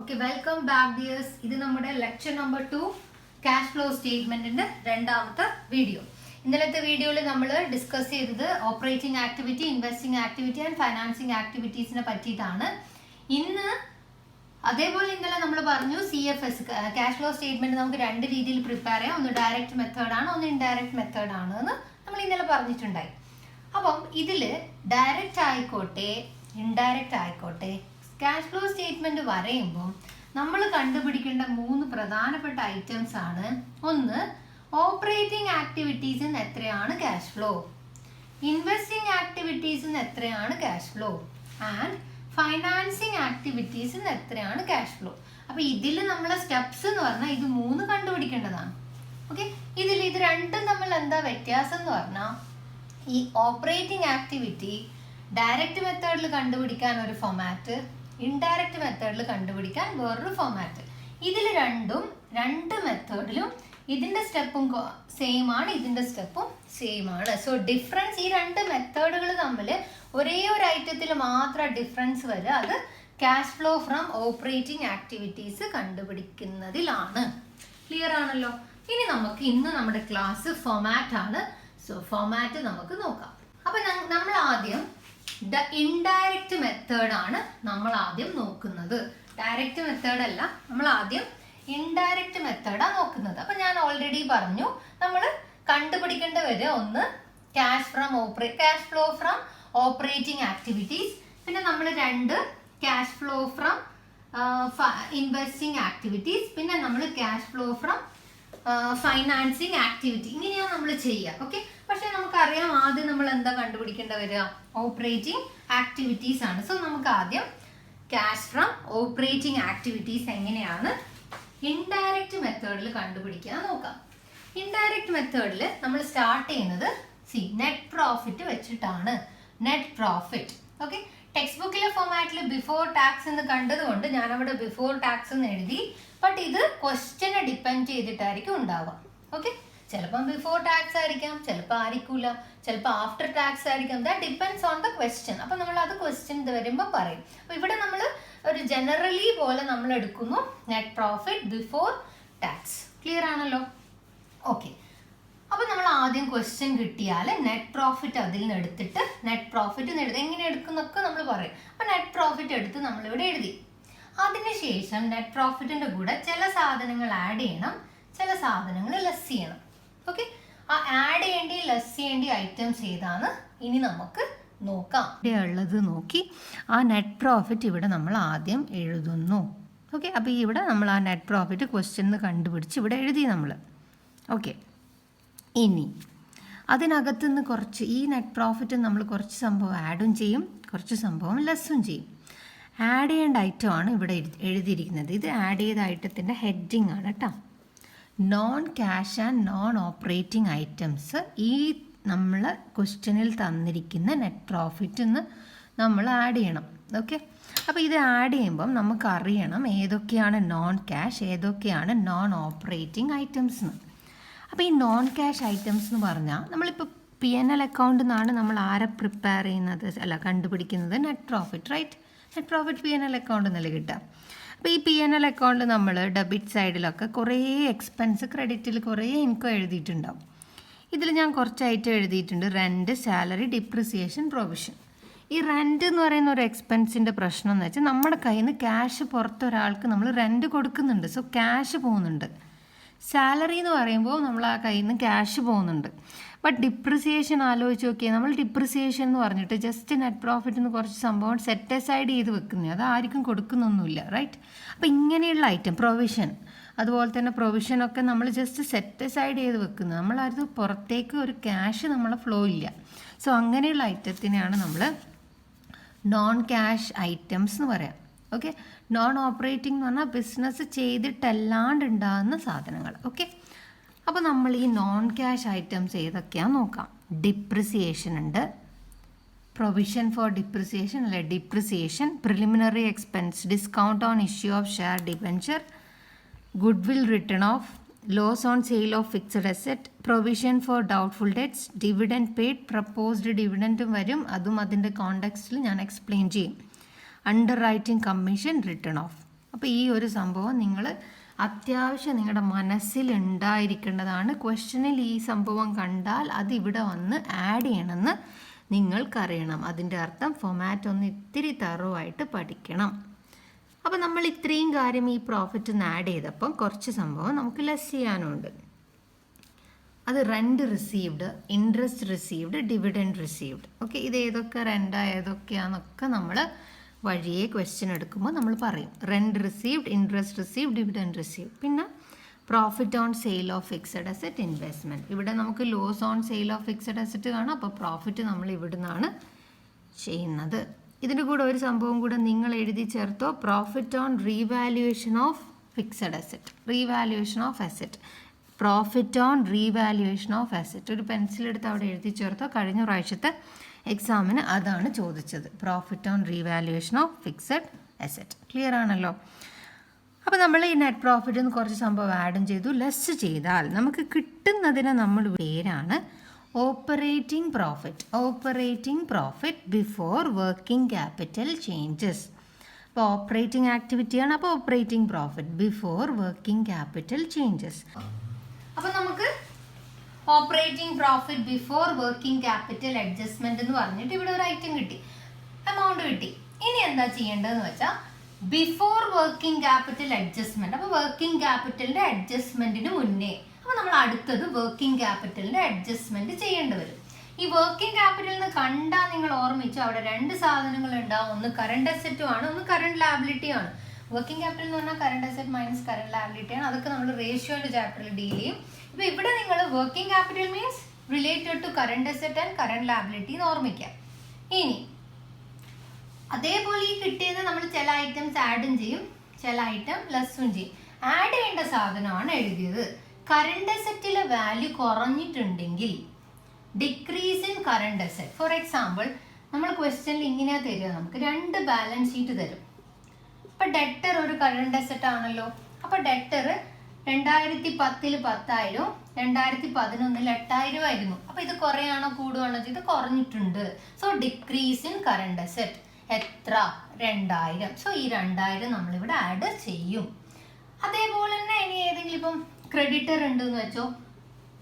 Okay, welcome back dears. This is lecture number 2 cash flow statement in the രണ്ടാമത്തെ video. ഇന്നലത്തെ വീഡിയോയിൽ നമ്മൾ discuss ചെയ്തത് operating activity, investing activity and financing ആക്ടിവിറ്റീസിനെ പറ്റിയിട്ടാണ്. ഇന്ന് അതേപോലെ ഇന്നലെ നമ്മൾ പറഞ്ഞു CFS ക്യാഷ് ഫ്ലോ സ്റ്റേറ്റ്മെന്റ് നമുക്ക് രണ്ട് രീതിയിൽ പ്രിപ്പയർ ചെയ്യാം. ഒന്ന് ഡയറക്റ്റ് മെത്തേഡാണ്, ഒന്ന് ഇൻഡയറക്റ്റ് മെത്തേഡാണ് എന്ന് നമ്മൾ ഇന്നലെ പറഞ്ഞിട്ടുണ്ടായി. അപ്പം ഇതിൽ ഡയറക്റ്റ് ആയിക്കോട്ടെ ഇൻഡയറക്റ്റ് ആയിക്കോട്ടെ ക്യാഷ് ഫ്ലോ സ്റ്റേറ്റ്മെന്റ് വരയുമ്പോൾ നമ്മൾ കണ്ടുപിടിക്കേണ്ട മൂന്ന് പ്രധാനപ്പെട്ട ഐറ്റംസ് ആണ്. ഒന്ന്, ഓപ്പറേറ്റിംഗ് ആക്ടിവിറ്റീസിന് എത്രയാണ് ക്യാഷ് ഫ്ലോ, ഇൻവെസ്റ്റിംഗ് ആക്ടിവിറ്റീസിന് എത്രയാണ് ക്യാഷ് ഫ്ലോ ആൻഡ് ഫൈനാൻസിങ് ആക്ടിവിറ്റീസിന് എത്രയാണ് ക്യാഷ് ഫ്ലോ. അപ്പൊ ഇതിൽ നമ്മളെ സ്റ്റെപ്സ് എന്ന് പറഞ്ഞാൽ ഇത് മൂന്ന് കണ്ടുപിടിക്കേണ്ടതാണ്. ഓക്കെ, ഇത് രണ്ടും തമ്മിൽ എന്താ വ്യത്യാസം എന്ന് പറഞ്ഞാൽ ഈ ഓപ്പറേറ്റിംഗ് ആക്ടിവിറ്റി ഡയറക്റ്റ് മെത്തേഡിൽ കണ്ടുപിടിക്കാൻ ഒരു ഫോമാറ്റ്, ഇൻഡയറക്റ്റ് മെത്തേഡിൽ കണ്ടുപിടിക്കാൻ വേറൊരു ഫോമാറ്റ്. ഇതിൽ രണ്ട് മെത്തേഡിലും ഇതിന്റെ സ്റ്റെപ്പും സെയിം ആണ്, ഇതിന്റെ സ്റ്റെപ്പും സെയിം ആണ്. സോ ഡിഫറൻസ് ഈ രണ്ട് മെത്തേഡുകൾ തമ്മിൽ ഒരേ ഒരു ഐറ്റത്തിൽ മാത്രം ഡിഫറൻസ് വരിക, അത് cash flow from operating activities കണ്ടുപിടിക്കുന്നതിലാണ്. ക്ലിയർ ആണല്ലോ. ഇന്ന് നമ്മുടെ ക്ലാസ് ഫോമാറ്റ് ആണ്. സോ ഫോമാറ്റ് നമുക്ക് നോക്കാം. അപ്പൊ നമ്മൾ ആദ്യം ഇൻഡയറക്റ്റ് മെത്തേഡാണ് നമ്മൾ ആദ്യം നോക്കുന്നത്. ഡയറക്റ്റ് മെത്തേഡ് അല്ല, നമ്മൾ ആദ്യം ഇൻഡയറക്റ്റ് മെത്തേഡാണ് നോക്കുന്നത്. അപ്പൊ ഞാൻ ഓൾറെഡി പറഞ്ഞു നമ്മൾ കണ്ടുപിടിക്കേണ്ട വരെ ഒന്ന് cash flow from operating activities, പിന്നെ നമ്മൾ രണ്ട് cash flow from investing activities, പിന്നെ നമ്മൾ cash flow from financing activity. ഇങ്ങനെയാണ് നമ്മൾ ചെയ്യുക. ഓക്കെ, പക്ഷെ നമുക്കറിയാം ആദ്യം നമ്മൾ എന്താ കണ്ടുപിടിക്കേണ്ട വരിക, ഓപ്പറേറ്റിംഗ് ആക്ടിവിറ്റീസ് ആണ്. സോ നമുക്ക് ആദ്യം ക്യാഷ് ഫ്രം ഓപ്പറേറ്റിംഗ് ആക്ടിവിറ്റീസ് എങ്ങനെയാണ് ഇൻഡയറക്റ്റ് മെത്തേഡിൽ കണ്ടുപിടിക്കാൻ നോക്കാം. ഇൻഡയറക്റ്റ് മെത്തേഡിൽ നമ്മൾ സ്റ്റാർട്ട് ചെയ്യുന്നത് നെറ്റ് പ്രോഫിറ്റ് വെച്ചിട്ടാണ്. Net profit. ഓക്കെ, ടെക്സ്റ്റ് ബുക്കിലെ ഫോമാറ്റിൽ ബിഫോർ ടാക്സ് എന്ന് കണ്ടതുകൊണ്ട് ഞാൻ അവിടെ ബിഫോർ ടാക്സ് എന്ന് എഴുതി. ബട്ട് ഇത് ക്വസ്റ്റ്യനെ ഡിപ്പെൻഡ് ചെയ്തിട്ടായിരിക്കും ഉണ്ടാവുക. ഓക്കെ, ചിലപ്പം ബിഫോർ ടാക്സ് ആയിരിക്കാം, ചിലപ്പോൾ ആയിരിക്കൂല, ചിലപ്പോൾ ആഫ്റ്റർ ടാക്സ് ആയിരിക്കാം. That depends on the question. അപ്പം നമ്മൾ അത് ക്വസ്റ്റ്യൻ വരുമ്പോൾ പറയും. അപ്പോൾ ഇവിടെ നമ്മൾ ഒരു ജനറലി പോലെ നമ്മൾ എടുക്കുന്നു net profit before tax. Clear ആണല്ലോ. ഓക്കെ, അപ്പോൾ നമ്മൾ ആദ്യം ക്വസ്റ്റ്യൻ കിട്ടിയാൽ നെറ്റ് പ്രോഫിറ്റ് അതിൽ നിന്ന് എടുത്തിട്ട് നെറ്റ് പ്രോഫിറ്റ് എങ്ങനെ എടുക്കുന്നൊക്കെ നമ്മൾ പറയും. അപ്പോൾ നെറ്റ് പ്രോഫിറ്റ് എടുത്ത് നമ്മളിവിടെ എഴുതി. അതിനുശേഷം നെറ്റ് പ്രോഫിറ്റിന്റെ കൂടെ ചില സാധനങ്ങൾ ആഡ് ചെയ്യണം, ചില സാധനങ്ങൾ ലെസ് ചെയ്യണം. ഓക്കെ, ആ ആഡ് ചെയ്യേണ്ടി ലെസ് ചെയ്യേണ്ടി ഐറ്റംസ് ഏതാണ് ഇനി നമുക്ക് നോക്കാം. ഇവിടെ ഉള്ളത് നോക്കി ആ നെറ്റ് പ്രോഫിറ്റ് ഇവിടെ നമ്മൾ ആദ്യം എഴുതുന്നു. ഓക്കെ, അപ്പോൾ ഇവിടെ നമ്മൾ ആ നെറ്റ് പ്രോഫിറ്റ് ക്വസ്റ്റ്യൻ കണ്ടുപിടിച്ച് ഇവിടെ എഴുതി നമ്മൾ. ഓക്കെ, ഇനി അതിനകത്തുനിന്ന് കുറച്ച് ഈ നെറ്റ് പ്രോഫിറ്റ് നമ്മൾ കുറച്ച് സംഭവം ആഡും ചെയ്യും, കുറച്ച് സംഭവം ലെസ്സും ചെയ്യും. ആഡ് ചെയ്യേണ്ട ഐറ്റമാണ് ഇവിടെ എഴുതിയിരിക്കുന്നത്. ഇത് ആഡ് ചെയ്ത ഐറ്റത്തിൻ്റെ ഹെഡിങ് ആണ് കേട്ടോ. Non cash and non operating items ഈ നമ്മൾ ക്വസ്റ്റ്യനിൽ തന്നിരിക്കുന്ന നെറ്റ് പ്രോഫിറ്റ് നമ്മൾ ആഡ് ചെയ്യണം. ഓക്കെ, അപ്പോൾ ഇത് ആഡ് ചെയ്യുമ്പം നമുക്കറിയണം ഏതൊക്കെയാണ് നോൺ ക്യാഷ്, ഏതൊക്കെയാണ് നോൺ ഓപ്പറേറ്റിംഗ് ഐറ്റംസ് എന്ന്. അപ്പോൾ ഈ നോൺ ക്യാഷ് ഐറ്റംസ് എന്ന് പറഞ്ഞാൽ നമ്മളിപ്പോൾ P&L അക്കൗണ്ടിൽ നിന്നാണ് നമ്മൾ ആരെ പ്രിപ്പയർ ചെയ്യുന്നത്, കണ്ടുപിടിക്കുന്നത് net profit. Right, net profit P&L അക്കൗണ്ടിൽ നിന്നല്ലേ കിട്ടുക. അപ്പോൾ ഈ P&L അക്കൗണ്ട് നമ്മൾ ഡെബിറ്റ് സൈഡിലൊക്കെ കുറേ എക്സ്പെൻസ്, ക്രെഡിറ്റിൽ കുറേ ഇൻകം എഴുതിയിട്ടുണ്ടാവും. ഇതിൽ ഞാൻ കുറച്ച് ഐറ്റം എഴുതിയിട്ടുണ്ട്. Rent, salary, depreciation, provision. ഈ റെൻറ്റ് എന്ന് പറയുന്ന ഒരു എക്സ്പെൻസിൻ്റെ പ്രശ്നം എന്ന് വെച്ചാൽ നമ്മുടെ കയ്യിൽ നിന്ന് ക്യാഷ് പുറത്തൊരാൾക്ക് നമ്മൾ റെൻറ്റ് കൊടുക്കുന്നുണ്ട്. സോ ക്യാഷ് പോകുന്നുണ്ട്. സാലറി എന്ന് പറയുമ്പോൾ നമ്മൾ ആ കയ്യിൽ നിന്ന് ക്യാഷ് പോകുന്നുണ്ട്. ബട്ട് ഡിപ്രിസിയേഷൻ ആലോചിച്ച് നോക്കിയാൽ നമ്മൾ ഡിപ്രിസിയേഷൻ എന്ന് പറഞ്ഞിട്ട് ജസ്റ്റ് നെറ്റ് പ്രോഫിറ്റിന് കുറച്ച് സംഭവം സെറ്റ് അസൈഡ് ചെയ്ത് വെക്കുന്നത്, അത് ആർക്കും കൊടുക്കുന്നൊന്നുമില്ല. റൈറ്റ്, അപ്പോൾ ഇങ്ങനെയുള്ള ഐറ്റം പ്രൊവിഷൻ, അതുപോലെ തന്നെ പ്രൊവിഷനൊക്കെ നമ്മൾ ജസ്റ്റ് സെറ്റ് അസൈഡ് ചെയ്ത് വെക്കുന്നത്, നമ്മളത് പുറത്തേക്ക് ഒരു ക്യാഷ് നമ്മളെ ഫ്ലോ ഇല്ല. സോ അങ്ങനെയുള്ള ഐറ്റത്തിനെയാണ് നമ്മൾ നോൺ ക്യാഷ് ഐറ്റംസ് എന്ന് പറയാം. ഓക്കെ, നോൺ ഓപ്പറേറ്റിംഗ് എന്ന് പറഞ്ഞാൽ ബിസിനസ് ചെയ്തിട്ടല്ലാണ്ട് ഉണ്ടാകുന്ന സാധനങ്ങൾ. ഓക്കെ, അപ്പോൾ നമ്മൾ ഈ നോൺ ക്യാഷ് ഐറ്റംസ് ഏതൊക്കെയാണെന്ന് നോക്കാം. ഡിപ്രിസിയേഷൻ ഉണ്ട്, പ്രൊവിഷൻ ഫോർ ഡിപ്രിസിയേഷൻ അല്ലെ, depreciation, preliminary expense, discount on issue of share debenture, goodwill written off, loss on sale of fixed asset, provision for doubtful debts, dividend paid, proposed ഡിവിഡൻറ്റും വരും, അതും അതിൻ്റെ കോണ്ടെക്സ്റ്റിൽ ഞാൻ എക്സ്പ്ലെയിൻ ചെയ്യും. Underwriting commission, written off. അപ്പോൾ ഈ ഒരു സംഭവം നിങ്ങൾ അത്യാവശ്യം നിങ്ങളുടെ മനസ്സിലുണ്ടായിരിക്കേണ്ടതാണ്. ക്വസ്റ്റ്യനിൽ ഈ സംഭവം കണ്ടാൽ അതിവിടെ വന്ന് ആഡ് ചെയ്യണമെന്ന് നിങ്ങൾക്കറിയണം. അതിൻ്റെ അർത്ഥം ഫോമാറ്റ് ഒന്ന് ഇത്തിരി തറവായിട്ട് പഠിക്കണം. അപ്പോൾ നമ്മൾ ഇത്രയും കാര്യം ഈ പ്രോഫിറ്റ് നിന്ന് ആഡ് ചെയ്തപ്പം കുറച്ച് സംഭവം നമുക്ക് ലെസ് ചെയ്യാനുണ്ട്. അത് rent received, interest received, dividend received. Okay, ഇത് ഏതൊക്കെ റെൻറ്റാണ് ഏതൊക്കെയാണെന്നൊക്കെ നമ്മൾ വഴിയെ ക്വസ്റ്റ്യൻ എടുക്കുമ്പോൾ നമ്മൾ പറയും. Rent received, interest received, dividend received. പിന്നെ profit on sale of fixed asset investment. ഇവിടെ നമുക്ക് loss on sale of fixed asset കാണാം. അപ്പോൾ പ്രോഫിറ്റ് നമ്മൾ ഇവിടെ നിന്നാണ് ചെയ്യുന്നത്. ഇതിൻ്റെ കൂടെ ഒരു സംഭവം കൂടെ നിങ്ങൾ എഴുതി ചേർത്തോ, profit on revaluation of fixed asset, revaluation of asset, profit on revaluation of asset. ഒരു പെൻസിലെടുത്ത് അവിടെ എഴുതി ചേർത്തോ. കഴിഞ്ഞ പ്രാവശ്യത്തെ എക്സാമിന് അതാണ് ചോദിച്ചത്, profit on revaluation of fixed asset. Clear ആണല്ലോ? അപ്പോൾ നമ്മൾ ഈ നെറ്റ് പ്രോഫിറ്റ് നിന്ന് കുറച്ച് സംഭവം ആഡും ചെയ്തു. ലെസ് ചെയ്താൽ നമുക്ക് കിട്ടുന്നതിന് നമ്മൾ പേരാണ് operating profit. Operating profit before working capital changes. അപ്പോൾ ഓപ്പറേറ്റിംഗ് ആക്ടിവിറ്റിയാണ്. അപ്പോൾ operating profit before working capital changes. അപ്പോൾ നമുക്ക് operating profit before working capital adjustment എന്ന് പറഞ്ഞിട്ട് ഇവിടെ ഒരു ഐറ്റം കിട്ടി, എമൗണ്ട് കിട്ടി. ഇനി എന്താ ചെയ്യേണ്ടതെന്ന് വെച്ചാൽ ബിഫോർ വർക്കിംഗ് ക്യാപിറ്റൽ അഡ്ജസ്റ്റ്മെന്റ്. അപ്പോൾ വർക്കിംഗ് ക്യാപിറ്റലിന്റെ അഡ്ജസ്റ്റ്മെന്റിന് മുന്നേ അപ്പോൾ നമ്മൾ അടുത്തത് വർക്കിംഗ് ക്യാപിറ്റലിന്റെ അഡ്ജസ്റ്റ്മെന്റ് ചെയ്യേണ്ടി വരും. ഈ വർക്കിംഗ് ക്യാപിറ്റലിന് കണ്ടാൽ നിങ്ങൾ ഓർമ്മിച്ചു അവിടെ രണ്ട് സാധനങ്ങൾ ഉണ്ടാവും. ഒന്ന് കറണ്ട് അസറ്റും ആണ്, ഒന്ന് കറണ്ട് ലാബിലിറ്റിയും ആണ്. വർക്കിംഗ് ക്യാപിറ്റൽ എന്ന് പറഞ്ഞാൽ current asset minus current liability ആണ്. അതൊക്കെ നമ്മൾ റേഷ്യോന്റെ ചാപ്റ്ററിൽ ഡീൽ ചെയ്യും. ഇപ്പോൾ ഇവിടെ നിങ്ങൾ working capital means related to current asset and current liability എന്ന് ഓർമ്മിക്കാം. ഇനി അതേപോലെ ഈ കിട്ടിയത് നമ്മൾ ചില ഐറ്റംസ് ആഡും ചെയ്യും, ചില ഐറ്റം ലെസ്സും ചെയ്യും. ആഡ് ചെയ്യേണ്ട സാധനമാണ് എഴുതിയത്. കറണ്ട് അസറ്റിലെ വാല്യൂ കുറഞ്ഞിട്ടുണ്ടെങ്കിൽ decrease in current asset. For example നമ്മൾ ക്വസ്റ്റ്യനിൽ ഇങ്ങനെയാ തരിക, നമുക്ക് രണ്ട് ബാലൻസ് ഷീറ്റ് തരും. ഇപ്പൊ ഡെറ്റർ ഒരു കറണ്ട് അസറ്റ് ആണല്ലോ. അപ്പൊ ഡെറ്റർ 2010 10,000, 2011 8,000 ആയിരുന്നു. അപ്പൊ ഇത് കുറയാണോ കൂടുകയാണോ ചെയ്ത് കുറഞ്ഞിട്ടുണ്ട്. So decrease in current asset എത്ര? 2,000. സോ ഈ 2,000 നമ്മളിവിടെ ആഡ് ചെയ്യും. അതേപോലെ തന്നെ ഇനി ഏതെങ്കിലും ഇപ്പം ക്രെഡിറ്റർ ഉണ്ട് എന്ന് വെച്ചോ,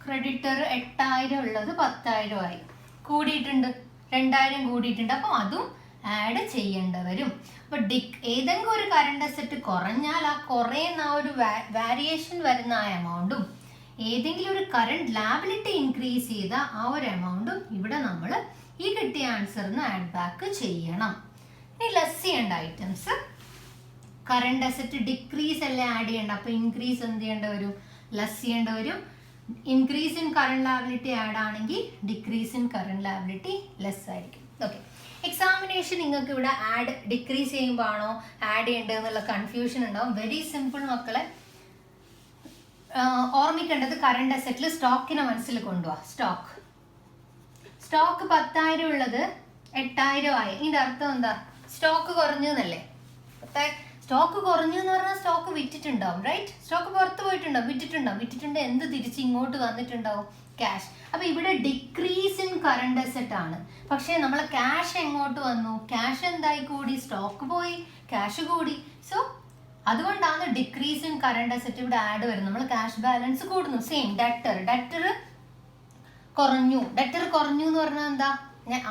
ക്രെഡിറ്റർ 8,000 ഉള്ളത് 10,000 ആയി, കൂടിയിട്ടുണ്ട്, 2,000 കൂടിയിട്ടുണ്ട്. അപ്പം അതും ആഡ് ചെയ്യേണ്ടി വരും. അപ്പൊ ഏതെങ്കിലും ഒരു കറണ്ട് അസറ്റ് കുറഞ്ഞാൽ ആ കുറയുന്ന ആ ഒരു വാരിയേഷൻ വരുന്ന ആ എമൗണ്ടും ഏതെങ്കിലും ഒരു കറണ്ട് ലാബിലിറ്റി ഇൻക്രീസ് ചെയ്ത ആ ഒരു എമൗണ്ടും ഇവിടെ നമ്മൾ ഈ കിട്ടിയ ആൻസറിന് ആഡ് ബാക്ക് ചെയ്യണം. ഇനി ലെസ് ചെയ്യേണ്ട ഐറ്റംസ്, കറണ്ട് അസറ്റ് ഡിക്രീസ് അല്ലേ ആഡ് ചെയ്യേണ്ട, അപ്പൊ ഇൻക്രീസ് എന്ത് ചെയ്യേണ്ടി വരും? ലെസ് ചെയ്യേണ്ടി വരും. Increase in current liability add ആണെങ്കിൽ decrease in current liability less ആയിരിക്കും. ഓക്കെ, എക്സാമിനേഷൻ നിങ്ങൾക്ക് ഇവിടെ ആഡ് ഡിക്രീസ് ചെയ്യുമ്പോൾ ആണോ ആഡ് ചെയ്യേണ്ടതെന്നുള്ള കൺഫ്യൂഷൻ ഉണ്ടാവും. വെരി സിമ്പിൾ മക്കളെ, ഓർമ്മിക്കേണ്ടത് കറണ്ട് അസറ്റിൽ സ്റ്റോക്കിനെ മനസ്സിൽ കൊണ്ടുപോവാ. സ്റ്റോക്ക് 10,000 ഉള്ളത് 8,000 ആയി. ഇതിന്റെ അർത്ഥം എന്താ? സ്റ്റോക്ക് കുറഞ്ഞു എന്നല്ലേ. സ്റ്റോക്ക് കുറഞ്ഞു എന്ന് പറഞ്ഞാൽ സ്റ്റോക്ക് വിറ്റിട്ടുണ്ടാവും, റൈറ്റ്? സ്റ്റോക്ക് പുറത്ത് പോയിട്ടുണ്ടാവും, വിറ്റിട്ടുണ്ട്. എന്ത് തിരിച്ച് ഇങ്ങോട്ട് വന്നിട്ടുണ്ടാവും? ക്യാഷ്. അപ്പൊ ഇവിടെ ഡിക്രീസ് ഇൻ കറണ്ട് അസറ്റ് ആണ്. പക്ഷെ നമ്മളെ ക്യാഷ് എങ്ങോട്ട് വന്നു? ക്യാഷ് എന്തായി? കൂടി. സ്റ്റോക്ക് പോയി, ക്യാഷ് കൂടി. സോ അതുകൊണ്ടാണ് ഡിക്രീസ് ഇൻ കറണ്ട് അസറ്റ് ഇവിടെ ആഡ് വരുന്നത്. നമ്മൾ ക്യാഷ് ബാലൻസ് കൂടുന്നു. സെയിം ഡെറ്റർ കുറഞ്ഞു എന്ന് പറഞ്ഞാൽ എന്താ?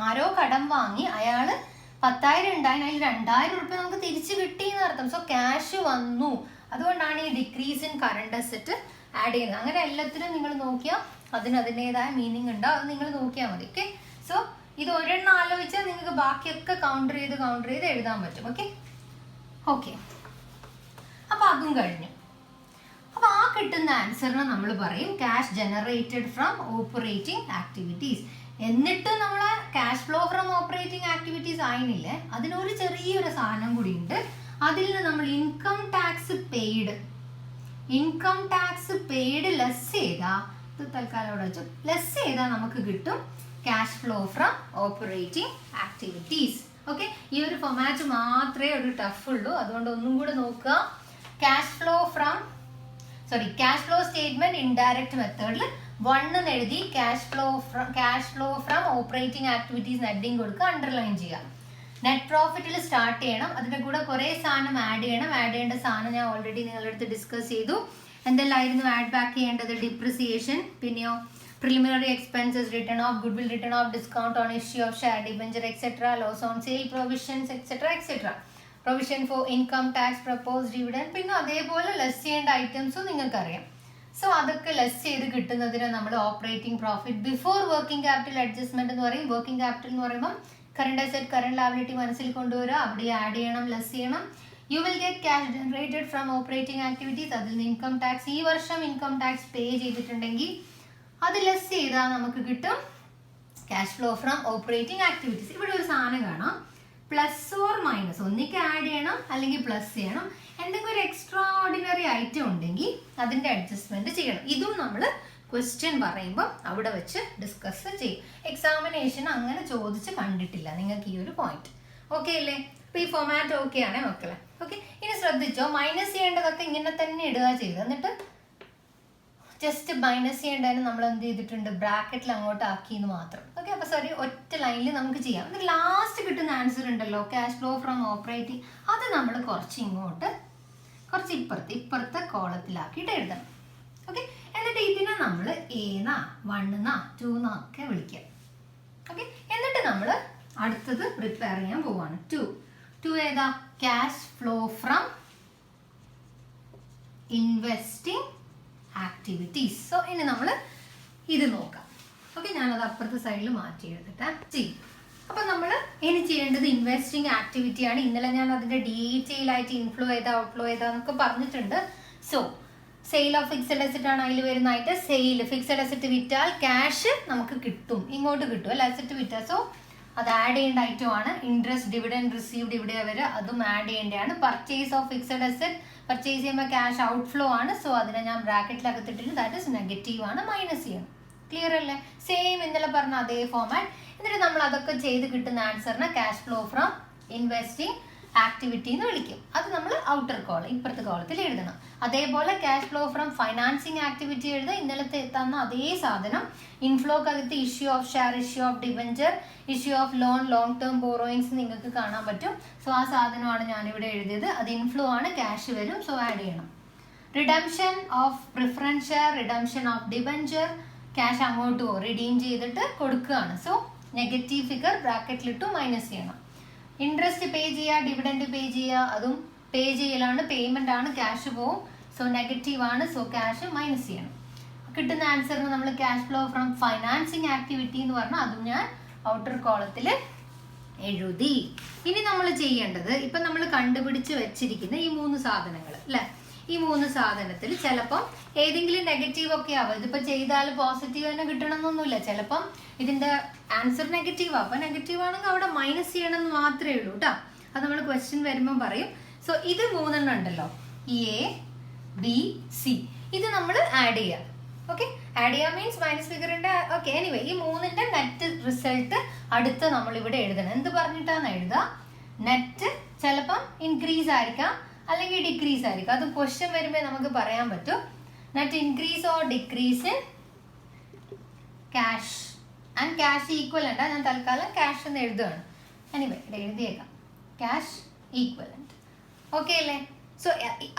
ആരോ കടം വാങ്ങി, അയാള് 10,000 ഉണ്ടായി, അതിൽ 2,000 രൂപ നമുക്ക് തിരിച്ചു കിട്ടി എന്നർത്ഥം. സോ ക്യാഷ് വന്നു. അതുകൊണ്ടാണ് ഈ decrease in current asset add ചെയ്യുന്നത്. അങ്ങനെ എല്ലാത്തിനും നിങ്ങൾ നോക്കിയാൽ അതിനേതായ മീനിങ് ഉണ്ടാവും. അത് നിങ്ങൾ നോക്കിയാൽ മതി. ഓക്കെ, സോ ഇത് ഒരെണ്ണം ആലോചിച്ചാൽ നിങ്ങൾക്ക് ബാക്കിയൊക്കെ കൗണ്ടർ ചെയ്ത് എഴുതാൻ പറ്റും. ഓക്കെ, അപ്പൊ അതും കഴിഞ്ഞു. അപ്പൊ ആ കിട്ടുന്ന ആൻസറിന് നമ്മൾ പറയും cash generated from operating activities. എന്നിട്ടും നമ്മളെ cash flow from operating activities ആയില്ലേ, അതിനൊരു ചെറിയൊരു സാധനം കൂടി ഉണ്ട്. അതിൽ നിന്ന് നമ്മൾ ഇൻകം ടാക്സ് പെയ്ഡ് ലെസ് ചെയ്താൽ, ഇത് തൽക്കാലം അവിടെ വെച്ചു, ലെസ് ചെയ്താൽ നമുക്ക് കിട്ടും cash flow from operating activities. Okay, ഈ ഒരു ഫോമാറ്റ് മാത്രമേ ഒരു ടഫ് ഉള്ളൂ. അതുകൊണ്ട് ഒന്നും കൂടെ നോക്കുക. ക്യാഷ് ഫ്ലോ സ്റ്റേറ്റ്മെന്റ് ഇൻഡയറക്റ്റ് മെത്തേഡിൽ 1 എന്ന് എഴുതി cash flow from operating activities heading കൊടുക്കുക, അണ്ടർലൈൻ ചെയ്യുക. നെറ്റ് പ്രോഫിറ്റിൽ സ്റ്റാർട്ട് ചെയ്യണം. അതിൻ്റെ കൂടെ കുറേ സാധനം ആഡ് ചെയ്യണം. ആഡ് ചെയ്യേണ്ട സാധനം ഞാൻ ഓൾറെഡി നിങ്ങളുടെ അടുത്ത് ഡിസ്കസ് ചെയ്തു. എന്തെല്ലാമായിരുന്നു ആഡ് ബാക്ക് ചെയ്യേണ്ടത്? ഡിപ്രിസിയേഷൻ, പിന്നെയോ preliminary expenses, return of goodwill, return of discount on issue of share debenture, etc., loss on sale provisions, etc., etc., provision for income tax, proposed dividend, പിന്നെ അതേപോലെ less ചെയ്യേണ്ട ഐറ്റംസും നിങ്ങൾക്കറിയാം. So അതൊക്കെ less ചെയ്ത് കിട്ടുന്നതിന് നമ്മൾ operating profit before working capital adjustment എന്ന് പറയും. വർക്കിംഗ് ക്യാപിറ്റൽ എന്ന് പറയുമ്പോൾ കറണ്ട് അസെറ്റ് കറണ്ട് ലയബിലിറ്റി മനസ്സിൽ കൊണ്ടുവരിക, അവിടെ ആഡ് ചെയ്യണം, ലെസ് ചെയ്യണം. You will get cash generated from operating activities. അതിൽ നിന്ന് ഇൻകം ടാക്സ്, ഈ വർഷം ഇൻകം ടാക്സ് പേ ചെയ്തിട്ടുണ്ടെങ്കിൽ അത് ലെസ് ചെയ്താൽ നമുക്ക് കിട്ടും cash flow from operating activities. ഇവിടെ ഒരു സാധനം കാണാം, പ്ലസ് ഓർ മൈനസ്, ഒന്നിക്ക് ആഡ് ചെയ്യണം അല്ലെങ്കിൽ പ്ലസ് ചെയ്യണം. എന്തെങ്കിലും ഒരു എക്സ്ട്രാ ഓർഡിനറി ഐറ്റം ഉണ്ടെങ്കിൽ അതിൻ്റെ അഡ്ജസ്റ്റ്മെന്റ് ചെയ്യണം. ഇതും നമ്മൾ ക്വസ്റ്റ്യൻ പറയുമ്പോൾ അവിടെ വെച്ച് ഡിസ്കസ് ചെയ്യും. എക്സാമിനേഷൻ അങ്ങനെ ചോദിച്ച് കണ്ടിട്ടില്ല നിങ്ങൾക്ക് ഈ ഒരു പോയിന്റ്. ഓക്കെ അല്ലേ? അപ്പോൾ ഈ ഫോമാറ്റ് ഓക്കെ ആണേ മക്കളെ? ഓക്കെ, ഇനി ശ്രദ്ധിച്ചോ, മൈനസ് ചെയ്യേണ്ടതൊക്കെ ഇങ്ങനെ തന്നെ ഇടുക ചെയ്ത്, എന്നിട്ട് ജസ്റ്റ് മൈനസ് ചെയ്യേണ്ടതിന് നമ്മൾ എന്ത് ചെയ്തിട്ടുണ്ട്, ബ്രാക്കറ്റിൽ അങ്ങോട്ട് ആക്കിയെന്ന് മാത്രം. ഓക്കെ, അപ്പോൾ സോറി, ഒറ്റ ലൈനിൽ നമുക്ക് ചെയ്യാം. എന്നിട്ട് ലാസ്റ്റ് കിട്ടുന്ന ആൻസർ ഉണ്ടല്ലോ, ക്യാഷ് ഫ്ലോ ഫ്രം ഓപ്പറേറ്റിംഗ്, അത് നമ്മൾ കുറച്ച് ഇങ്ങോട്ട്, കുറച്ച് ഇപ്പുറത്തെ കോളത്തിലാക്കിയിട്ട് എഴുതണം. ഓക്കെ, എന്നിട്ട് ഇതിനെ നമ്മൾ A-നാ 1-നാ 2-നാ ഒക്കെ വിളിക്കാം. ഓക്കെ, എന്നിട്ട് നമ്മൾ അടുത്തത് പ്രിപ്പയർ ചെയ്യാൻ പോവാണ്. 2 ഏതാ? Cash flow from investing activities. So ഇനി നമ്മൾ ഇത് നോക്കാം. ഓക്കെ, ഞാനത് അപ്പുറത്തെ സൈഡിൽ മാറ്റി എഴുതിട്ടെ ചെയ്യും. അപ്പം നമ്മൾ ഇനി ചെയ്യേണ്ടത് ഇൻവെസ്റ്റിംഗ് ആക്ടിവിറ്റിയാണ്. ഇന്നലെ ഞാൻ അതിൻ്റെ ഡീറ്റെയിൽ ആയിട്ട് ഇൻഫ്ലോ ചെയ്താ ഔട്ട്ഫ്ലോ ചെയ്താന്നൊക്കെ പറഞ്ഞിട്ടുണ്ട്. So sale of fixed asset ആണ് അതിൽ വരുന്നതായിട്ട്. സെയിൽ ഫിക്സഡ് അസറ്റ് വിറ്റാൽ ക്യാഷ് നമുക്ക് കിട്ടും, ഇങ്ങോട്ട് കിട്ടും അല്ല, അസറ്റ് വിറ്റാൽ. സോ അത് ആഡ് ചെയ്യേണ്ട ഐറ്റം ആണ്. ഇൻട്രസ്റ്റ് ഡിവിഡൻഡ് റിസീവ്ഡ് ഇവിടെ വരെ, അതും ആഡ് ചെയ്യേണ്ടതാണ്. Purchase of fixed asset, purchase ചെയ്യുമ്പോൾ ക്യാഷ് ഔട്ട്ഫ്ലോ ആണ്. സോ അതിനെ ഞാൻ ബ്രാക്കറ്റിലകത്തിട്ടിട്ട് ദാറ്റ് ഇസ് നെഗറ്റീവ് ആണ്, മൈനസ് ചെയ്യണം. ക്ലിയർ അല്ലേ? സെയിം ഇന്നലെ പറഞ്ഞ അതേ ഫോമാറ്റ്. എന്നിട്ട് നമ്മൾ അതൊക്കെ ചെയ്ത് കിട്ടുന്ന ആൻസറിനെ cash flow from investing activity എന്ന് വിളിക്കും. അത് നമ്മൾ ഔട്ടർ കോളം, ഇപ്പുറത്തെ കോളത്തിൽ എഴുതണം. അതേപോലെ cash flow from financing activity എഴുതുക. ഇന്നലത്തെ തന്ന അതേ സാധനം ഇൻഫ്ലോക്കകത്ത് issue of share, issue of debenture, issue of loan, long term borrowings നിങ്ങൾക്ക് കാണാൻ പറ്റും. സോ ആ സാധനമാണ് ഞാനിവിടെ എഴുതിയത്. അത് ഇൻഫ്ലോ ആണ്, ക്യാഷ് വരും. സോ ആഡ് ചെയ്യണം. Redemption of preference share, redemption of debenture, cash അങ്ങോട്ട് പോകും, റിഡീം ചെയ്തിട്ട് കൊടുക്കുകയാണ്. സോ നെഗറ്റീവ് ഫിഗർ ബ്രാക്കറ്റിലിട്ടു, മൈനസ് ചെയ്യണം. ഇൻട്രസ്റ്റ് പേ ചെയ്യുക, ഡിവിഡൻഡ് പേ ചെയ്യുക, അതും പേ ചെയ്യലാണ്, പേയ്മെന്റ് ആണ്, ക്യാഷ് പോവും. സോ നെഗറ്റീവ് ആണ്. സോ ക്യാഷ് മൈനസ് ചെയ്യണം. കിട്ടുന്ന ആൻസറിന് നമ്മൾ cash flow from financing activity എന്ന് പറഞ്ഞാൽ അതും ഞാൻ ഔട്ടർ കോളത്തിൽ എഴുതി. ഇനി നമ്മൾ ചെയ്യേണ്ടത്, ഇപ്പം നമ്മൾ കണ്ടുപിടിച്ച് വെച്ചിരിക്കുന്ന ഈ 3 സാധനങ്ങൾ അല്ലേ, ഈ 3 സാധനത്തിൽ ചിലപ്പം ഏതെങ്കിലും നെഗറ്റീവ് ഒക്കെ ആവും. ഇതിപ്പോൾ ചെയ്താൽ പോസിറ്റീവ് തന്നെ കിട്ടണമെന്നൊന്നുമില്ല. ചിലപ്പം ഇതിൻ്റെ ആൻസർ നെഗറ്റീവ് ആവും. അപ്പം നെഗറ്റീവ് ആണെങ്കിൽ അവിടെ മൈനസ് ചെയ്യണമെന്ന് മാത്രമേ ഉള്ളൂ കേട്ടോ. അത് നമ്മൾ ക്വസ്റ്റ്യൻ വരുമ്പം പറയും. സോ ഇത് 3 ഉണ്ടല്ലോ, A-B-C, ഇത് നമ്മൾ ആഡ് ചെയ്യുക. ഓക്കെ, ആഡ് ചെയ്യുക മീൻസ് മൈനസ് ഫിഗറിൻ്റെ. ഓക്കെ, എനിവേ ഈ 3ന്റെ നെറ്റ് റിസൾട്ട് അടുത്ത് നമ്മളിവിടെ എഴുതണം. എന്ത് പറഞ്ഞിട്ടാണ് എഴുതുക? നെറ്റ് ചിലപ്പം ഇൻക്രീസ് ആയിരിക്കാം അല്ലെങ്കിൽ ഡിക്രീസ് ആയിരിക്കും. അത് ക്വസ്റ്റ്യൻ വരുമ്പോൾ നമുക്ക് പറയാൻ പറ്റും. Net increase or decrease in cash and cash equivalent. ഞാൻ തൽക്കാലം ക്യാഷ് എന്ന് എഴുതുകയാണ്. എനിവേ ഇവിടെ എഴുതിയേക്കാം, ക്യാഷ് ഈക്വലൻ്റ്. ഓക്കെ അല്ലേ? സോ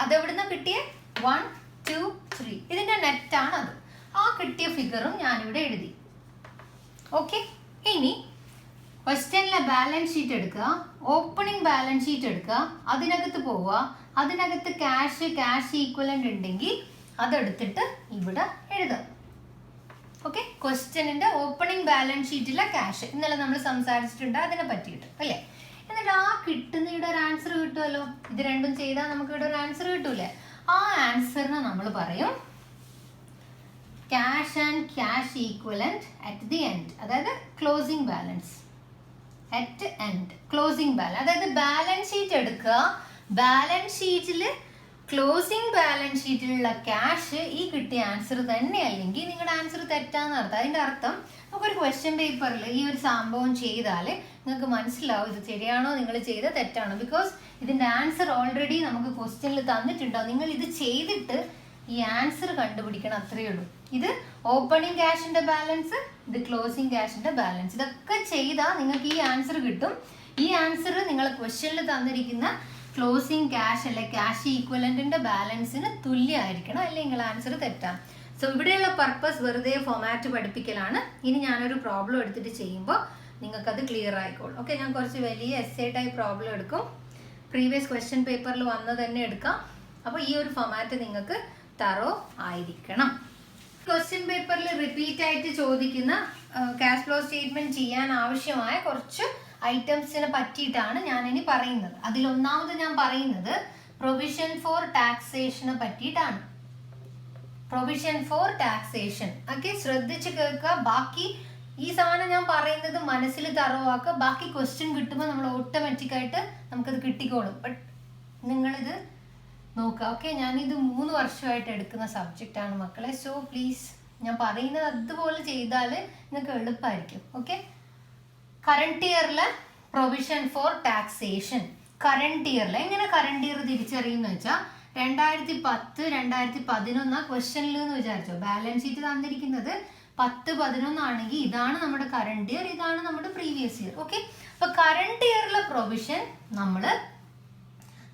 അതെവിടുന്ന് കിട്ടിയ 1, 2, 3 ഇതിൻ്റെ നെറ്റാണ് അത്. ആ കിട്ടിയ ഫിഗറും ഞാനിവിടെ എഴുതി. ഓക്കെ, ഇനി ക്വസ്റ്റ്യനിലെ ബാലൻസ് ഷീറ്റ് എടുക്കുക, ഓപ്പണിംഗ് ബാലൻസ് ഷീറ്റ് എടുക്കുക, അതിനകത്ത് പോവുക, അതിനകത്ത് ക്യാഷ് ഈക്വലൻ്റ് ഉണ്ടെങ്കിൽ അതെടുത്തിട്ട് ഇവിടെ എഴുതുക. ഓക്കെ, ക്വസ്റ്റ്യനിൻ്റെ ഓപ്പണിംഗ് ബാലൻസ് ഷീറ്റിലെ ക്യാഷ് ഇന്നലെ നമ്മൾ സംസാരിച്ചിട്ടുണ്ട് അതിനെ പറ്റിയിട്ട് അല്ലേ. എന്നിട്ട് ആ കിട്ടുന്ന ഇവിടെ ഒരു ആൻസർ കിട്ടുമല്ലോ. ഇത് രണ്ടും ചെയ്താൽ നമുക്ക് ഇവിടെ ഒരു ആൻസർ കിട്ടൂലേ. ആ ആൻസറിന് നമ്മൾ പറയും cash and cash equivalent at the end, അതായത് closing balance at end. Closing balance അതായത് ബാലൻസ് ഷീറ്റ് എടുക്കുക, ബാലൻസ് ഷീറ്റിൽ ക്ലോസിംഗ് ബാലൻസ് ഷീറ്റിലുള്ള ക്യാഷ് ഈ കിട്ടിയ ആൻസർ തന്നെ അല്ലെങ്കിൽ നിങ്ങളുടെ ആൻസർ തെറ്റാന്ന് അർത്ഥം. അതിൻ്റെ അർത്ഥം നമുക്കൊരു ക്വസ്റ്റ്യൻ പേപ്പറിൽ ഈ ഒരു സംഭവം ചെയ്താൽ നിങ്ങൾക്ക് മനസ്സിലാവും ഇത് ശരിയാണോ നിങ്ങൾ ചെയ്ത തെറ്റാണോ. ബിക്കോസ് ഇതിൻ്റെ ആൻസർ ഓൾറെഡി നമുക്ക് ക്വസ്റ്റ്യനിൽ തന്നിട്ടുണ്ടാവും. നിങ്ങൾ ഇത് ചെയ്തിട്ട് ഈ ആൻസർ കണ്ടുപിടിക്കണം, അത്രയേ ഉള്ളൂ. ഇത് ഓപ്പണിംഗ് ക്യാഷിൻ്റെ ബാലൻസ്, ഇത് ക്ലോസിംഗ് ക്യാഷിൻ്റെ ബാലൻസ്. ഇതൊക്കെ ചെയ്താൽ നിങ്ങൾക്ക് ഈ ആൻസർ കിട്ടും. ഈ ആൻസർ നിങ്ങൾ ക്വസ്റ്റ്യനിൽ തന്നിരിക്കുന്ന ക്ലോസിംഗ് ക്യാഷ് അല്ലെ ക്യാഷ് ഈക്വലന്റിന്റെ ബാലൻസിന് തുല്യമായിരിക്കണം, അല്ലെങ്കിൽ ആൻസർ തെറ്റാണ്. സോ ഇവിടെയുള്ള പർപ്പസ് വെറുതെ ഫോമാറ്റ് പഠിപ്പിക്കലാണ്. ഇനി ഞാനൊരു പ്രോബ്ലം എടുത്തിട്ട് ചെയ്യുമ്പോൾ നിങ്ങൾക്കത് ക്ലിയർ ആയിക്കോളും. ഓക്കെ, ഞാൻ കുറച്ച് വലിയ എസ്സേ ടൈപ്പ് പ്രോബ്ലം എടുക്കും. പ്രീവിയസ് ക്വസ്റ്റ്യൻ പേപ്പറിൽ വന്നത് തന്നെ എടുക്കാം. അപ്പോൾ ഈ ഒരു ഫോമാറ്റ് നിങ്ങൾക്ക് തറോ ആയിരിക്കണം. ക്വസ്റ്റ്യൻ പേപ്പറിൽ റിപ്പീറ്റ് ആയിട്ട് ചോദിക്കുന്ന ക്യാഷ് ഫ്ലോ സ്റ്റേറ്റ്മെന്റ് ചെയ്യാൻ ആവശ്യമായ കുറച്ച് ഐറ്റംസിനെ പറ്റിയിട്ടാണ് ഞാനിനി പറയുന്നത്. അതിലൊന്നാമത് ഞാൻ പറയുന്നത് പ്രൊവിഷൻ ഫോർ ടാക്സേഷനെ പറ്റിയിട്ടാണ്. Provision for taxation. ഓക്കെ, ശ്രദ്ധിച്ച് കേൾക്കുക. ബാക്കി ഈ സാധനം ഞാൻ പറയുന്നത് മനസ്സിൽ തറവാക്കുക. ബാക്കി ക്വസ്റ്റ്യൻ കിട്ടുമ്പോൾ നമ്മൾ ഓട്ടോമാറ്റിക്കായിട്ട് നമുക്കത് കിട്ടിക്കോളും. ബട്ട് നിങ്ങളിത് നോക്കുക. ഓക്കെ, ഞാനിത് 3 വർഷമായിട്ട് എടുക്കുന്ന സബ്ജക്റ്റാണ് മക്കളെ. സോ പ്ലീസ് ഞാൻ പറയുന്നത് അതുപോലെ ചെയ്താൽ നിങ്ങൾക്ക് എളുപ്പമായിരിക്കും. ഓക്കെ, കറണ്ട് ഇയറിലെ പ്രൊവിഷൻ ഫോർ ടാക്സേഷൻ. കറണ്ട് ഇയറിൽ എങ്ങനെ കറണ്ട് ഇയർ തിരിച്ചറിയുമെന്ന് വെച്ചാൽ 2010, 2011 ക്വസ്റ്റ്യനിൽ എന്ന് വിചാരിച്ചോ. ബാലൻസ് ഷീറ്റ് തന്നിരിക്കുന്നത് 10-11 ആണെങ്കിൽ ഇതാണ് നമ്മുടെ കറണ്ട് ഇയർ, ഇതാണ് നമ്മുടെ പ്രീവിയസ് ഇയർ. ഓക്കെ, അപ്പൊ കറണ്ട് ഇയറിലെ പ്രൊവിഷൻ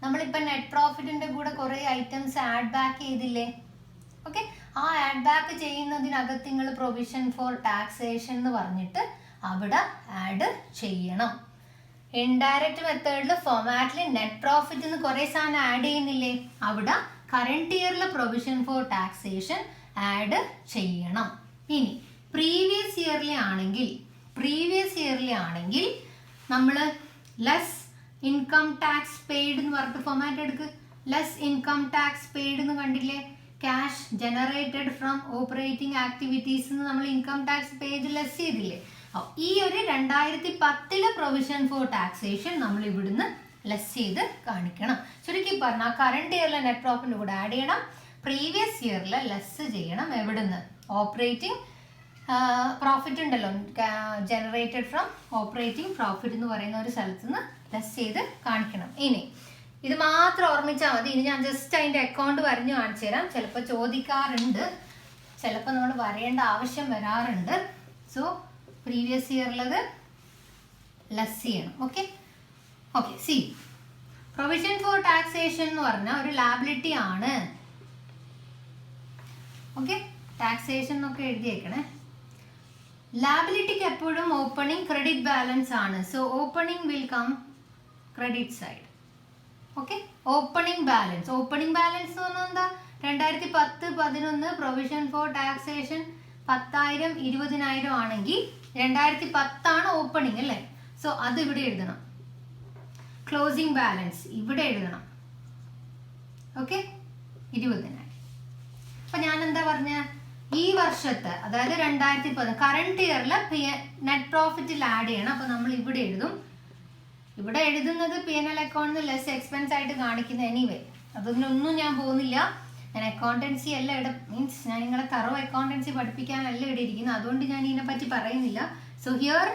നമ്മളിപ്പോൾ നെറ്റ് പ്രോഫിറ്റിന്റെ കൂടെ കുറേ ഐറ്റംസ് ആഡ് ബാക്ക് ചെയ്തില്ലേ. ഓക്കെ, ആ ആഡ് ബാക്ക് ചെയ്യുന്നതിനകത്ത് നിങ്ങൾ പ്രൊവിഷൻ ഫോർ ടാക്സേഷൻ എന്ന് പറഞ്ഞിട്ട് അവിടെ ആഡ് ചെയ്യണം. ഇൻഡയറക്റ്റ് മെത്തേഡിൽ ഫോമാറ്റിൽ നെറ്റ് പ്രോഫിറ്റ് എന്ന് കുറേ സാധനം ആഡ് ചെയ്യുന്നില്ലേ, അവിടെ കറണ്ട് ഇയറിലെ പ്രൊവിഷൻ ഫോർ ടാക്സേഷൻ ആഡ് ചെയ്യണം. ഇനി പ്രീവിയസ് ഇയറിലെ ആണെങ്കിൽ നമ്മൾ ലെസ് ഇൻകം ടാക്സ് പെയ്ഡ് എന്ന് പറഞ്ഞിട്ട് ഫോമാറ്റ് എടുക്ക്. ലെസ് ഇൻകം ടാക്സ് പെയ്ഡ് എന്ന് കണ്ടില്ലേ. Cash generated from operating activities എന്ന് നമ്മൾ ഇൻകം ടാക്സ് പേജ് ലെസ് ചെയ്തില്ലേ. ഈ ഒരു 2010 പ്രൊവിഷൻ ഫോർ ടാക്സേഷൻ നമ്മൾ ഇവിടുന്ന് ലെസ് ചെയ്ത് കാണിക്കണം. ചുരുക്കി പറഞ്ഞാൽ കറണ്ട് ഇയറിലെ നെറ്റ് പ്രോഫിറ്റ് കൂടെ ആഡ് ചെയ്യണം, പ്രീവിയസ് ഇയറിൽ ലെസ് ചെയ്യണം. എവിടുന്ന്? ഓപ്പറേറ്റിംഗ് പ്രോഫിറ്റ് ഉണ്ടല്ലോ, ജനറേറ്റഡ് ഫ്രം ഓപ്പറേറ്റിംഗ് പ്രോഫിറ്റ് എന്ന് പറയുന്ന ഒരു സ്ഥലത്ത് നിന്ന് ലെസ് ചെയ്ത് കാണിക്കണം. ഇനി ഇത് മാത്രം ഓർമ്മിച്ചാൽ മതി. ഇനി ഞാൻ ജസ്റ്റ് അതിൻ്റെ അക്കൗണ്ട് വരഞ്ഞു കാണിച്ചു തരാം. ചിലപ്പോൾ ചോദിക്കാറുണ്ട്, ചിലപ്പോൾ നമ്മൾ വരേണ്ട ആവശ്യം വരാറുണ്ട്. സോ പ്രീവിയസ് ഇയറിലത് ലെസ് ചെയ്യണം. Okay, C provision for taxation എന്ന് പറഞ്ഞാൽ ഒരു ലാബിലിറ്റി ആണ്. ഓക്കെ, ടാക്സേഷൻ എന്നൊക്കെ എഴുതിയേക്കണേ. ലാബിലിറ്റിക്ക് എപ്പോഴും ഓപ്പണിംഗ് ക്രെഡിറ്റ് ബാലൻസ് ആണ്. So opening will come credit side. Okay, opening balance എന്ന് പറഞ്ഞാൽ എന്താ? 2010-11 പ്രൊവിഷൻ ഫോർ ടാക്സേഷൻ 10,000 20,000 ആണെങ്കിൽ 2010 ആണ് ഓപ്പണിംഗ് അല്ലേ. സോ അത് ഇവിടെ എഴുതണം. ക്ലോസിംഗ് ബാലൻസ് ഇവിടെ എഴുതണം. ഓക്കെ, 20,000. അപ്പൊ ഞാൻ എന്താ പറഞ്ഞ, ഈ വർഷത്തെ അതായത് 2010 കറണ്ട് ഇയറിലെ നെറ്റ് പ്രോഫിറ്റിൽ ആഡ് ചെയ്യണം. അപ്പൊ നമ്മൾ ഇവിടെ എഴുതും. ഇവിടെ എഴുതുന്നത് P&L അക്കൗണ്ടിൽ ലെസ് എക്സ്പെൻസ് ആയിട്ട് കാണിക്കുന്ന. എനിവേ അതൊന്നും ഞാൻ പോകുന്നില്ല. ഞാൻ അക്കൗണ്ടൻസി അല്ല മീൻസ് ഞാൻ നിങ്ങളെ തറോ അക്കൗണ്ടൻസി പഠിപ്പിക്കാനല്ല ഇവിടെ ഇരിക്കുന്നത്. അതുകൊണ്ട് ഞാൻ ഇതിനെ പറ്റി പറയുന്നില്ല. So here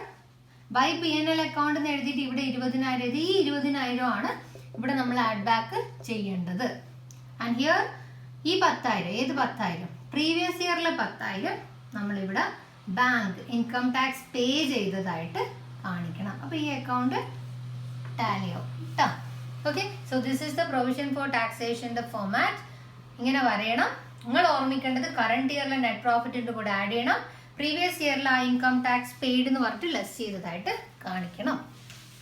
by P&L account എന്ന് എഴുതിയിട്ട് ഇവിടെ 20,000, ഈ 20,000 ആണ് ഇവിടെ നമ്മൾ ആഡ് ബാക്ക് ചെയ്യേണ്ടത്. ആൻഡ് ഹിയർ ഈ 10,000, ഏത് 10,000? പ്രീവിയസ് ഇയറിലെ 10,000 നമ്മളിവിടെ ബാങ്ക് ഇൻകം ടാക്സ് പേ ചെയ്തതായിട്ട് കാണിക്കണം. അപ്പോൾ ഈ അക്കൗണ്ട് ടാലി ആവും കേട്ടോ. Okay, so this is the provision for ടാക്സേഷൻ്റെ ഫോമാറ്റ്. ഇങ്ങനെ വരയണം. നിങ്ങൾ ഓർമ്മിക്കേണ്ടത് കറണ്ട് ഇയറിലെ നെറ്റ് പ്രോഫിറ്റിൻ്റെ കൂടെ ആഡ് ചെയ്യണം, പ്രീവിയസ് ഇയറിലെ ആ ഇൻകം ടാക്സ് പെയ്ഡ് എന്ന് പറഞ്ഞിട്ട് ലെസ് ചെയ്തതായിട്ട് കാണിക്കണം.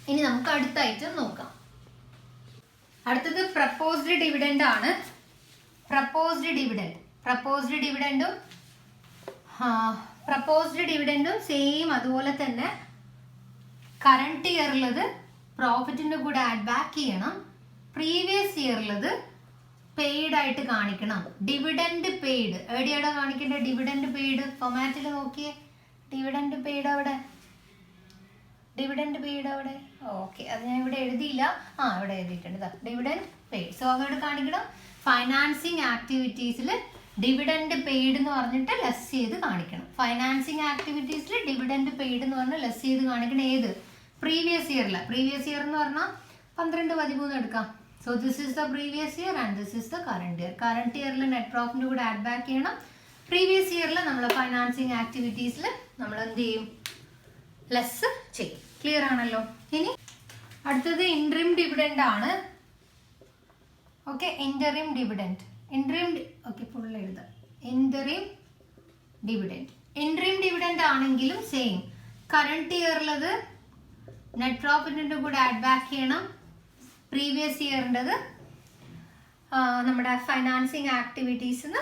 ഇനി നമുക്ക് അടുത്ത ഐറ്റം നോക്കാം. അടുത്തത് പ്രപ്പോസ്ഡ് ഡിവിഡൻഡ് ആണ്. പ്രപ്പോസ്ഡ് ഡിവിഡൻഡും സെയിം അതുപോലെ തന്നെ കറണ്ട് ഇയറിലത് പ്രോഫിറ്റിന്റെ കൂടെ ആഡ് ബാക്ക് ചെയ്യണം, പ്രീവിയസ് ഇയറിലത് പെയ്ഡ് ആയിട്ട് കാണിക്കണം. ഡിവിഡൻഡ് പെയ്ഡ് എവിടെയാണോ കാണിക്കേണ്ടത്? ഡിവിഡൻഡ് പെയ്ഡ് ഫോമാറ്റിൽ നോക്കിയേ. ഡിവിഡൻഡ് പെയ്ഡ് അവിടെ. ഓക്കെ, അത് ഞാൻ ഇവിടെ എഴുതിയില്ല. ഇവിടെ എഴുതിയിട്ടുണ്ട്. Dividend paid. സോ അതോടെ കാണിക്കണം. ഫൈനാൻസിങ് ആക്ടിവിറ്റീസിൽ ഡിവിഡൻഡ് പെയ്ഡ് എന്ന് പറഞ്ഞിട്ട് ലെസ് ചെയ്ത് കാണിക്കണം. ഫൈനാൻസിങ് ആക്ടിവിറ്റീസിൽ ഡിവിഡൻഡ് പെയ്ഡ് എന്ന് പറഞ്ഞാൽ ലെസ് ചെയ്ത് കാണിക്കണം. ഏത്? പ്രീവിയസ് ഇയറിൽ. പ്രീവിയസ് ഇയർ എന്ന് പറഞ്ഞാൽ 12-13 എടുക്കാം. So this is the previous year and this is the current year. Current ഇയറിൽ നെറ്റ് പ്രോഫിറ്റിന്റെ കൂടെ ആഡ് ബാക്ക് ചെയ്യണം. പ്രീവിയസ് ഇയറിൽ നമ്മൾ ഫൈനാൻസിങ് ആക്ടിവിറ്റീസിൽ നമ്മൾ എന്ത് ചെയ്യും? ലെസ് ചെയ്യും. ക്ലിയർ ആണല്ലോ. ഇനി അടുത്തത് ഇൻട്രീം ഡിവിഡൻഡ് ആണ്. Okay, interim dividend. Okay, full എഴുതാം. ഇൻറ്ററിം ഡിവിഡൻഡ് ആണെങ്കിലും സെയിം. കറണ്ട് ഇയറിലത് നെറ്റ് പ്രോഫിറ്റിൻ്റെ കൂടെ ആഡ് ബാക്ക് ചെയ്യണം. പ്രീവിയസ് ഇയറിൻ്റെത് നമ്മുടെ ഫൈനാൻസിങ് ആക്ടിവിറ്റീസിന്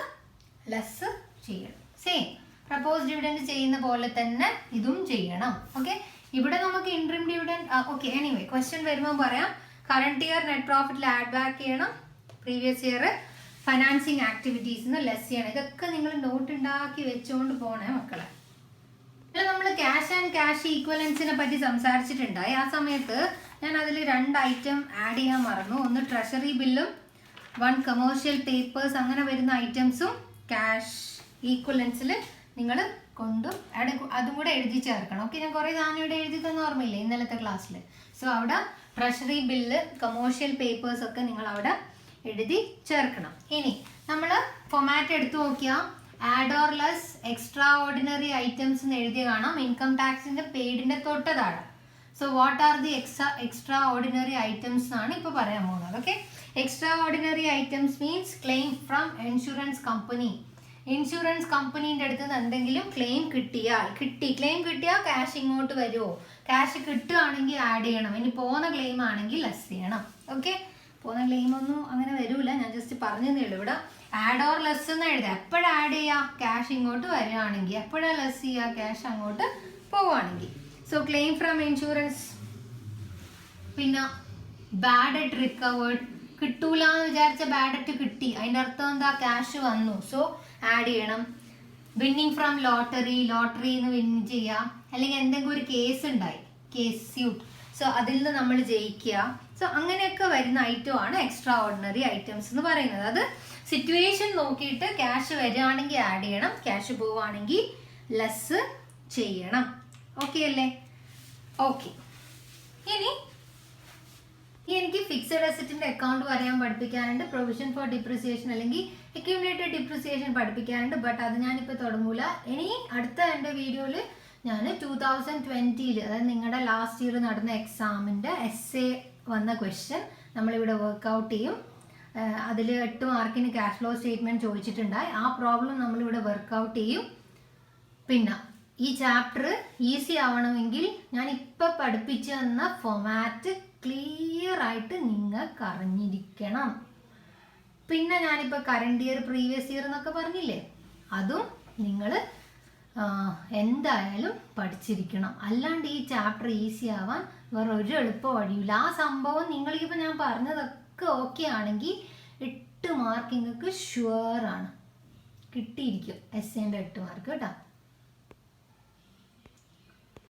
ലെസ് ചെയ്യണം. സെയിം പ്രപ്പോസ് ഡിവിഡൻഡ് ചെയ്യുന്ന പോലെ തന്നെ ഇതും ചെയ്യണം. ഓക്കെ, ഇവിടെ നമുക്ക് interim dividend okay. Anyway question വരുമ്പോൾ പറയാം. കറണ്ട് ഇയർ നെറ്റ് പ്രോഫിറ്റിൽ ആഡ് ബാക്ക് ചെയ്യണം. പ്രീവിയസ് ഇയർ ഫൈനാൻസിങ് ആക്ടിവിറ്റീസിന് ലെസ് ചെയ്യണം. ഇതൊക്കെ നിങ്ങൾ നോട്ട് ഉണ്ടാക്കി വെച്ചുകൊണ്ട് പോണേ മക്കളെ. ഇതിൽ നമ്മൾ ക്യാഷ് ആൻഡ് ക്യാഷ് ഈക്വലൻസിനെ പറ്റി സംസാരിച്ചിട്ടുണ്ടായി. ആ സമയത്ത് ഞാൻ അതിൽ 2 ഐറ്റം ആഡ് ചെയ്യാൻ മറന്നു. ഒന്ന് ട്രഷറി ബില്ലും 1 കമേഴ്ഷ്യൽ പേപ്പേഴ്സ്. അങ്ങനെ വരുന്ന ഐറ്റംസും ക്യാഷ് ഈക്വലൻസിൽ നിങ്ങൾ അതും കൂടെ എഴുതി ചേർക്കണം. ഓക്കെ, ഞാൻ കുറേ സാധനം ഇവിടെ എഴുതി തന്ന ഓർമ്മയില്ലേ ഇന്നലത്തെ ക്ലാസ്സിൽ. സോ അവിടെ ട്രഷറി ബില്ല്, കമേഴ്ഷ്യൽ പേപ്പേഴ്സ് ഒക്കെ നിങ്ങൾ അവിടെ എഴുതി ചേർക്കണം. ഇനി നമ്മൾ ഫോമാറ്റ് എടുത്തു നോക്കിയാൽ add or less extraordinary items എന്ന് എഴുതി കാണാം. ഇൻകം ടാക്സിന്റെ പെയ്ഡിന്റെ തൊട്ട് താഴെ. So what are the extraordinary items എന്നാണ് ഇപ്പോൾ പറയാൻ പോകുന്നത്. Okay, extraordinary items means claim from insurance company. Insurance കമ്പനീൻ്റെ അടുത്ത് നിന്ന് എന്തെങ്കിലും ക്ലെയിം കിട്ടിയാൽ ക്യാഷ് ഇങ്ങോട്ട് വരുമോ? ക്യാഷ് കിട്ടുകയാണെങ്കിൽ ആഡ് ചെയ്യണം. ഇനി പോകുന്ന ക്ലെയിം ആണെങ്കിൽ ലെസ് ചെയ്യണം. ഓക്കെ, പോകുന്ന ക്ലെയിം ഒന്നും അങ്ങനെ വരൂല, ഞാൻ ജസ്റ്റ് പറഞ്ഞതേ ഉള്ളൂ. ഇവിടെ ആഡ് ഓർ ലെസ് എന്ന് എഴുതാം. എപ്പോഴാണ് ആഡ് ചെയ്യുക? ക്യാഷ് ഇങ്ങോട്ട് വരികയാണെങ്കിൽ. എപ്പോഴാണ് ലെസ് ചെയ്യുക? ക്യാഷ് അങ്ങോട്ട് പോവുകയാണെങ്കിൽ. So claim from insurance. പിന്നെ ബാഡ് ഡെറ്റ് റിക്കവേർഡ്. കിട്ടൂല എന്ന് വിചാരിച്ച ബാഡ് ഡെറ്റ് കിട്ടി, അതിൻ്റെ അർത്ഥം എന്താ? ക്യാഷ് വന്നു. സോ ആഡ് ചെയ്യണം. വിന്നിങ് ഫ്രം ലോട്ടറിന്ന് വിൻ ചെയ്യാം. അല്ലെങ്കിൽ എന്തെങ്കിലും ഒരു കേസ് ഉണ്ടായി, കേസ് സ്യൂട്ട്, സോ അതിൽ നിന്ന് നമ്മൾ ജയിക്കുക. സോ അങ്ങനെയൊക്കെ വരുന്ന ഐറ്റമാണ് എക്സ്ട്രാ ഓർഡിനറി ഐറ്റംസ് എന്ന് പറയുന്നത്. അത് സിറ്റുവേഷൻ നോക്കിയിട്ട് ക്യാഷ് വരികയാണെങ്കിൽ ആഡ് ചെയ്യണം, ക്യാഷ് പോവുകയാണെങ്കിൽ ലെസ് ചെയ്യണം. ഓക്കെ അല്ലേ? ഓക്കെ, ഇനി എനിക്ക് ഫിക്സഡ് അസറ്റിന്റെ അക്കൗണ്ട് വരാൻ പഠിപ്പിക്കാനുണ്ട്. പ്രൊവിഷൻ ഫോർ ഡിപ്രിസിയേഷൻ അല്ലെങ്കിൽ അക്യുമുലേറ്റഡ് ഡിപ്രിസിയേഷൻ പഠിപ്പിക്കാനുണ്ട്. ബട്ട് അത് ഞാനിപ്പോൾ തുടങ്ങൂല. ഇനി അടുത്ത എൻ്റെ വീഡിയോയിൽ ഞാൻ 2020 അതായത് നിങ്ങളുടെ ലാസ്റ്റ് ഇയർ നടന്ന എക്സാമിൻ്റെ എസ്സേ വന്ന ക്വസ്റ്റ്യൻ നമ്മളിവിടെ വർക്കൗട്ട് ചെയ്യും. അതിൽ 8 മാർക്കിന് ക്യാഷ് ഫ്ലോ സ്റ്റേറ്റ്മെൻറ്റ് ചോദിച്ചിട്ടുണ്ടായി. ആ പ്രോബ്ലം നമ്മളിവിടെ വർക്കൗട്ട് ചെയ്യും. പിന്നെ ഈ ചാപ്റ്റർ ഈസി ആവണമെങ്കിൽ ഞാൻ ഇപ്പോൾ പഠിപ്പിച്ചു തന്ന ഫോമാറ്റ് ക്ലിയർ ആയിട്ട് നിങ്ങൾക്ക് അറിഞ്ഞിരിക്കണം. പിന്നെ ഞാനിപ്പോൾ കറണ്ട് ഇയർ, പ്രീവിയസ് ഇയർ എന്നൊക്കെ പറഞ്ഞില്ലേ, അതും നിങ്ങൾ എന്തായാലും പഠിച്ചിരിക്കണം. അല്ലാണ്ട് ഈ ചാപ്റ്റർ ഈസി ആവാൻ വേറെ ഒരു എളുപ്പ വഴിയില്ല. ആ സംഭവം നിങ്ങൾക്കിപ്പോൾ ഞാൻ പറഞ്ഞതൊക്കെ ഓക്കെ ആണെങ്കിൽ 8 മാർക്ക് നിങ്ങൾക്ക് ഷുവറാണ് കിട്ടിയിരിക്കും. എസ്സേൻ്റെ 8 മാർക്ക് കേട്ടോ.